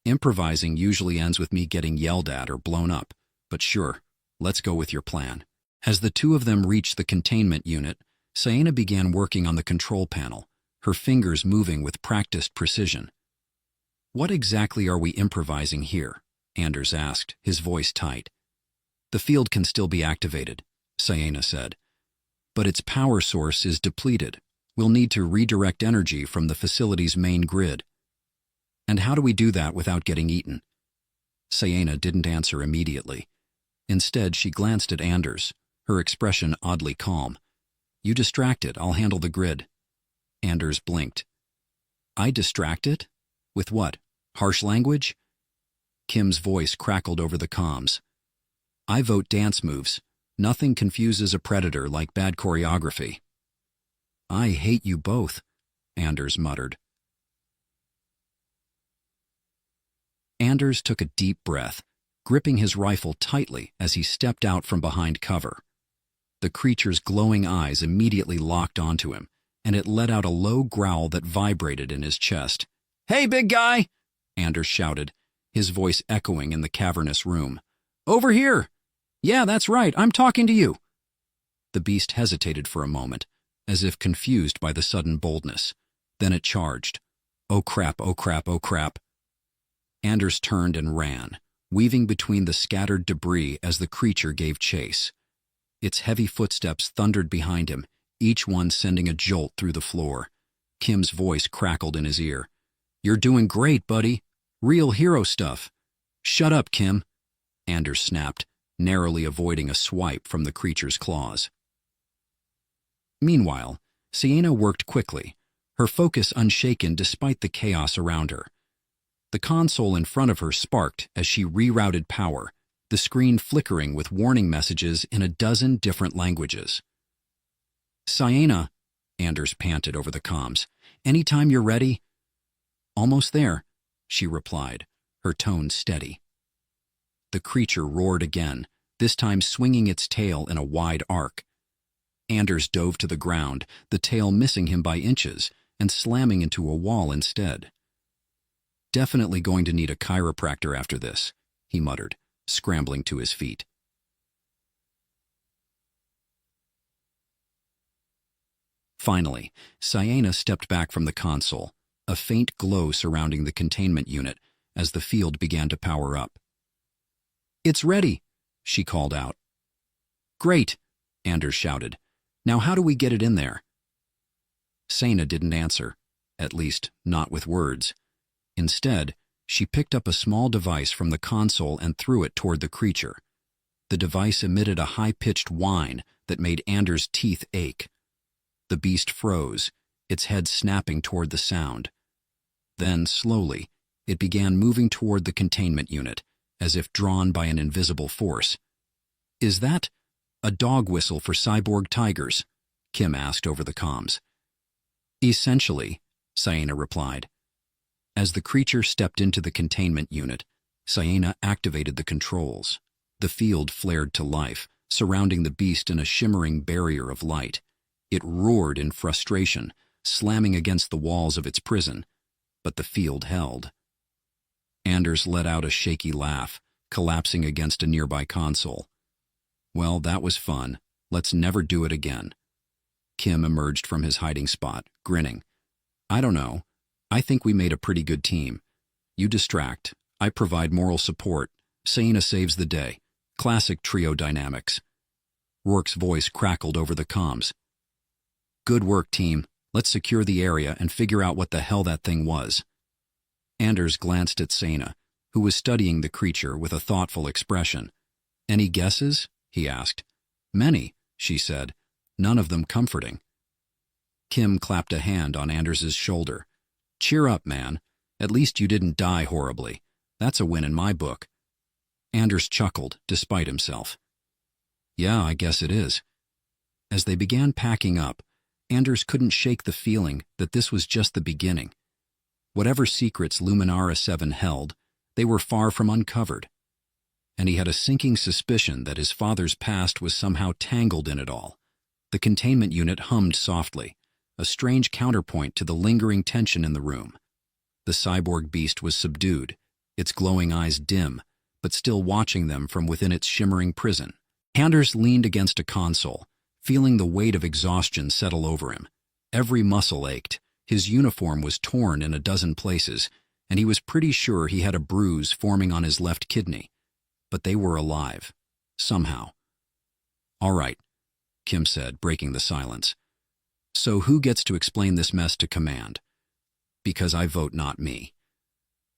"Improvising usually ends with me getting yelled at or blown up, but sure, let's go with your plan." As the two of them reached the containment unit, Sienna began working on the control panel, her fingers moving with practiced precision. "What exactly are we improvising here?" Anders asked, his voice tight. "The field can still be activated," Sienna said. "But its power source is depleted. We'll need to redirect energy from the facility's main grid." "And how do we do that without getting eaten?" Sienna didn't answer immediately. Instead, she glanced at Anders, her expression oddly calm. "You distract it, I'll handle the grid." Anders blinked. "I distract it? With what? Harsh language?" Kim's voice crackled over the comms. "I vote dance moves. Nothing confuses a predator like bad choreography." "I hate you both," Anders muttered. Anders took a deep breath, gripping his rifle tightly as he stepped out from behind cover. The creature's glowing eyes immediately locked onto him, and it let out a low growl that vibrated in his chest. "Hey, big guy!" Anders shouted, his voice echoing in the cavernous room. "Over here! Yeah, that's right, I'm talking to you!" The beast hesitated for a moment, as if confused by the sudden boldness. Then it charged. "Oh crap, oh crap, oh crap." Anders turned and ran, weaving between the scattered debris as the creature gave chase. Its heavy footsteps thundered behind him, each one sending a jolt through the floor. Kim's voice crackled in his ear. "You're doing great, buddy. Real hero stuff." "Shut up, Kim," Anders snapped, narrowly avoiding a swipe from the creature's claws. Meanwhile, Sienna worked quickly, her focus unshaken despite the chaos around her. The console in front of her sparked as she rerouted power, the screen flickering with warning messages in a dozen different languages. "Sienna," Anders panted over the comms, "anytime you're ready." "Almost there," she replied, her tone steady. The creature roared again, this time swinging its tail in a wide arc. Anders dove to the ground, the tail missing him by inches and slamming into a wall instead. "Definitely going to need a chiropractor after this," he muttered, scrambling to his feet. Finally, Sienna stepped back from the console, a faint glow surrounding the containment unit as the field began to power up. "It's ready," she called out. "Great," Anders shouted. "Now how do we get it in there?" Sienna didn't answer, at least not with words. Instead, she picked up a small device from the console and threw it toward the creature. The device emitted a high-pitched whine that made Anders' teeth ache. The beast froze, its head snapping toward the sound. Then, slowly, it began moving toward the containment unit, as if drawn by an invisible force. "Is that a dog whistle for cyborg tigers?" Kim asked over the comms. "Essentially," Sienna replied. As the creature stepped into the containment unit, Sienna activated the controls. The field flared to life, surrounding the beast in a shimmering barrier of light. It roared in frustration, slamming against the walls of its prison, but the field held. Anders let out a shaky laugh, collapsing against a nearby console. "Well, that was fun. Let's never do it again." Kim emerged from his hiding spot, grinning. "I don't know. I think we made a pretty good team. You distract, I provide moral support, Sienna saves the day. Classic trio dynamics." Rourke's voice crackled over the comms. "Good work, team. Let's secure the area and figure out what the hell that thing was." Anders glanced at Sienna, who was studying the creature with a thoughtful expression. "Any guesses?" he asked. "Many," she said, none of them comforting. Kim clapped a hand on Anders's shoulder. "Cheer up, man. At least you didn't die horribly. That's a win in my book." Anders chuckled, despite himself. "Yeah, I guess it is." As they began packing up, Anders couldn't shake the feeling that this was just the beginning. Whatever secrets Luminara 7 held, they were far from uncovered. And he had a sinking suspicion that his father's past was somehow tangled in it all. The containment unit hummed softly, a strange counterpoint to the lingering tension in the room. The cyborg beast was subdued, its glowing eyes dim, but still watching them from within its shimmering prison. Anders leaned against a console, feeling the weight of exhaustion settle over him. Every muscle ached, his uniform was torn in a dozen places, and he was pretty sure he had a bruise forming on his left kidney. But they were alive, somehow. "All right," Kim said, breaking the silence. "So who gets to explain this mess to command?" "Because I vote not me."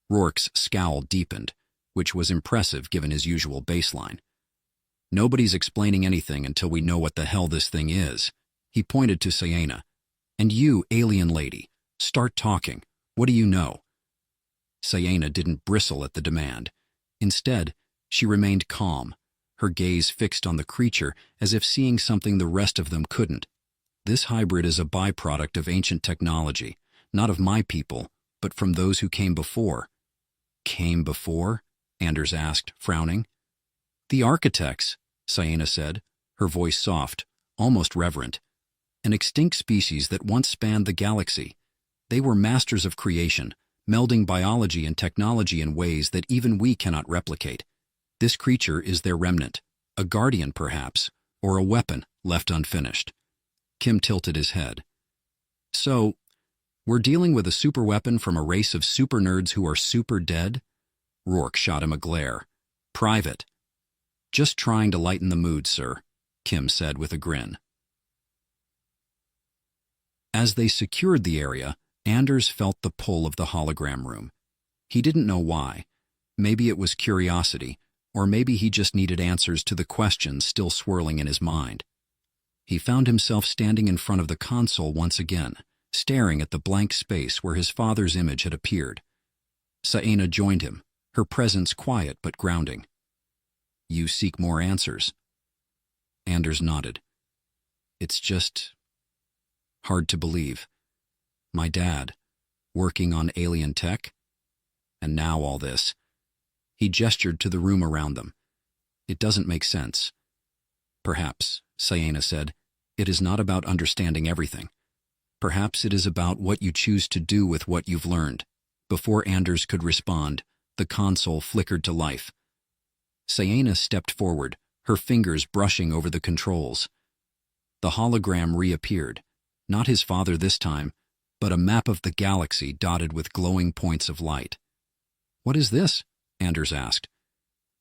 Rourke's scowl deepened, which was impressive given his usual baseline. "Nobody's explaining anything until we know what the hell this thing is." He pointed to Sienna. "And you, alien lady, start talking. What do you know?" Sienna didn't bristle at the demand. Instead, she remained calm, her gaze fixed on the creature as if seeing something the rest of them couldn't. "This hybrid is a byproduct of ancient technology, not of my people, but from those who came before." "Came before?" Anders asked, frowning. "The architects," Sienna said, her voice soft, almost reverent. "An extinct species that once spanned the galaxy. They were masters of creation, melding biology and technology in ways that even we cannot replicate. This creature is their remnant, a guardian perhaps, or a weapon left unfinished." Kim tilted his head. "So, we're dealing with a superweapon from a race of super nerds who are super dead?" Rourke shot him a glare. "Private." "Just trying to lighten the mood, sir," Kim said with a grin. As they secured the area, Anders felt the pull of the hologram room. He didn't know why. Maybe it was curiosity, or maybe he just needed answers to the questions still swirling in his mind. He found himself standing in front of the console once again, staring at the blank space where his father's image had appeared. Sienna joined him, her presence quiet but grounding. "You seek more answers?" Anders nodded. "It's just hard to believe. My dad, working on alien tech? And now all this." He gestured to the room around them. "It doesn't make sense." "Perhaps," Sienna said. It is not about understanding everything. Perhaps it is about what you choose to do with what you've learned. Before Anders could respond, the console flickered to life. Sienna stepped forward, her fingers brushing over the controls. The hologram reappeared, not his father this time, but a map of the galaxy dotted with glowing points of light. "What is this?" Anders asked.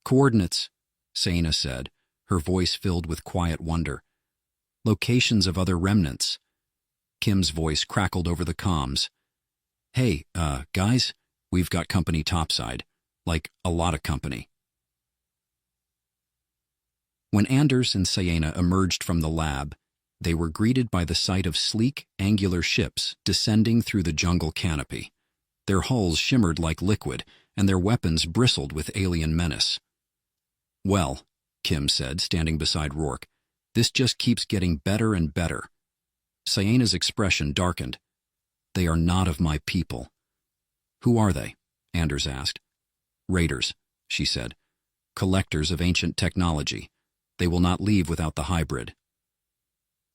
"Coordinates," Sienna said, her voice filled with quiet wonder. "Locations of other remnants." Kim's voice crackled over the comms. "Hey, guys, we've got company topside. Like, a lot of company." When Anders and Sienna emerged from the lab, they were greeted by the sight of sleek, angular ships descending through the jungle canopy. Their hulls shimmered like liquid, and their weapons bristled with alien menace. "Well," Kim said, standing beside Rourke, "this just keeps getting better and better." Sienna's expression darkened. "They are not of my people." "Who are they?" Anders asked. "Raiders," she said. "Collectors of ancient technology. They will not leave without the hybrid."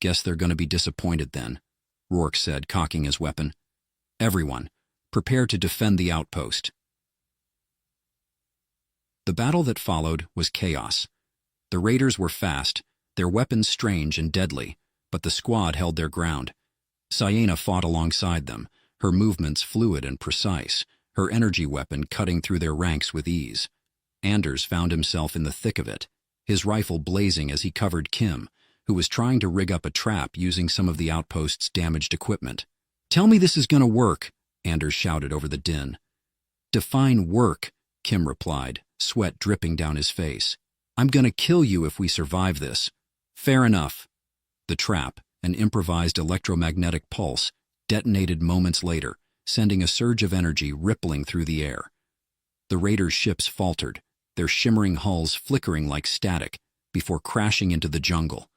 "Guess they're going to be disappointed then," Rourke said, cocking his weapon. "Everyone, prepare to defend the outpost." The battle that followed was chaos. The raiders were fast, their weapons strange and deadly, but the squad held their ground. Sienna fought alongside them, her movements fluid and precise, her energy weapon cutting through their ranks with ease. Anders found himself in the thick of it, his rifle blazing as he covered Kim, who was trying to rig up a trap using some of the outpost's damaged equipment. "Tell me this is going to work," Anders shouted over the din. "Define work," Kim replied, sweat dripping down his face. "I'm going to kill you if we survive this." "Fair enough." The trap, an improvised electromagnetic pulse, detonated moments later, sending a surge of energy rippling through the air. The raiders' ships faltered, their shimmering hulls flickering like static, before crashing into the jungle.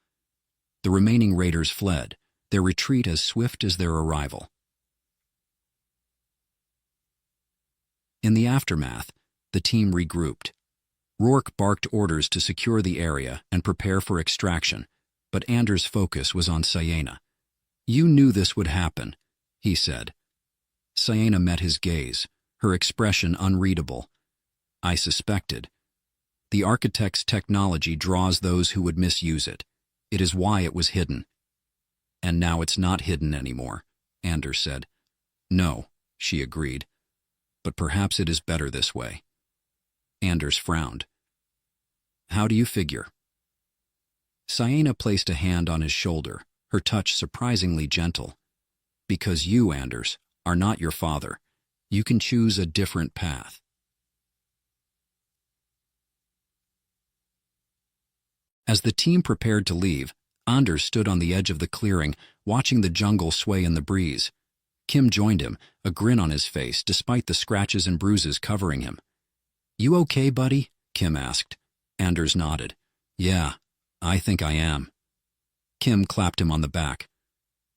The remaining raiders fled, their retreat as swift as their arrival. In the aftermath, the team regrouped. Rourke barked orders to secure the area and prepare for extraction, but Anders' focus was on Sienna. "You knew this would happen," he said. Sienna met his gaze, her expression unreadable. "I suspected. The architect's technology draws those who would misuse it. It is why it was hidden." "And now it's not hidden anymore," Anders said. "No," she agreed. "But perhaps it is better this way." Anders frowned. "How do you figure?" Sienna placed a hand on his shoulder, her touch surprisingly gentle. "Because you, Anders, are not your father. You can choose a different path." As the team prepared to leave, Anders stood on the edge of the clearing, watching the jungle sway in the breeze. Kim joined him, a grin on his face despite the scratches and bruises covering him. "You okay, buddy?" Kim asked. Anders nodded. "Yeah, I think I am." Kim clapped him on the back.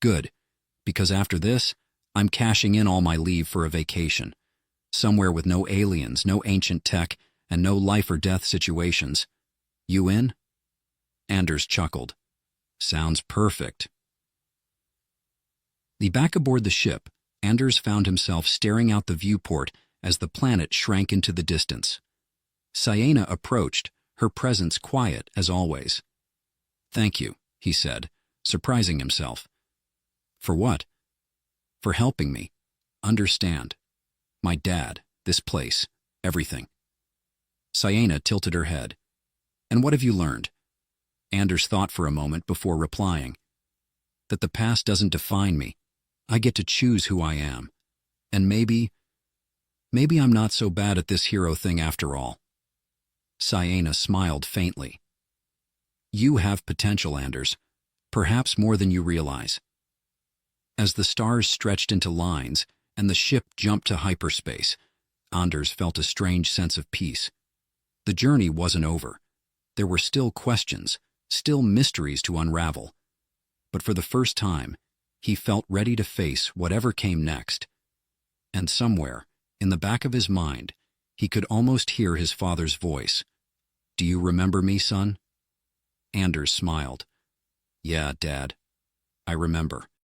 "Good, because after this, I'm cashing in all my leave for a vacation. Somewhere with no aliens, no ancient tech, and no life-or-death situations. You in?" Anders chuckled. "Sounds perfect." Back aboard the ship, Anders found himself staring out the viewport as the planet shrank into the distance. Sienna approached, her presence quiet as always. "Thank you," he said, surprising himself. "For what?" "For helping me. Understand. My dad, this place, everything." Sienna tilted her head. "And what have you learned?" Anders thought for a moment before replying. "That the past doesn't define me. I get to choose who I am. And maybe I'm not so bad at this hero thing after all." Sienna smiled faintly. "You have potential, Anders. Perhaps more than you realize." As the stars stretched into lines and the ship jumped to hyperspace, Anders felt a strange sense of peace. The journey wasn't over. There were still questions, still mysteries to unravel. But for the first time, he felt ready to face whatever came next. And somewhere, in the back of his mind, he could almost hear his father's voice. "Do you remember me, son?" Anders smiled. Yeah, Dad. I remember.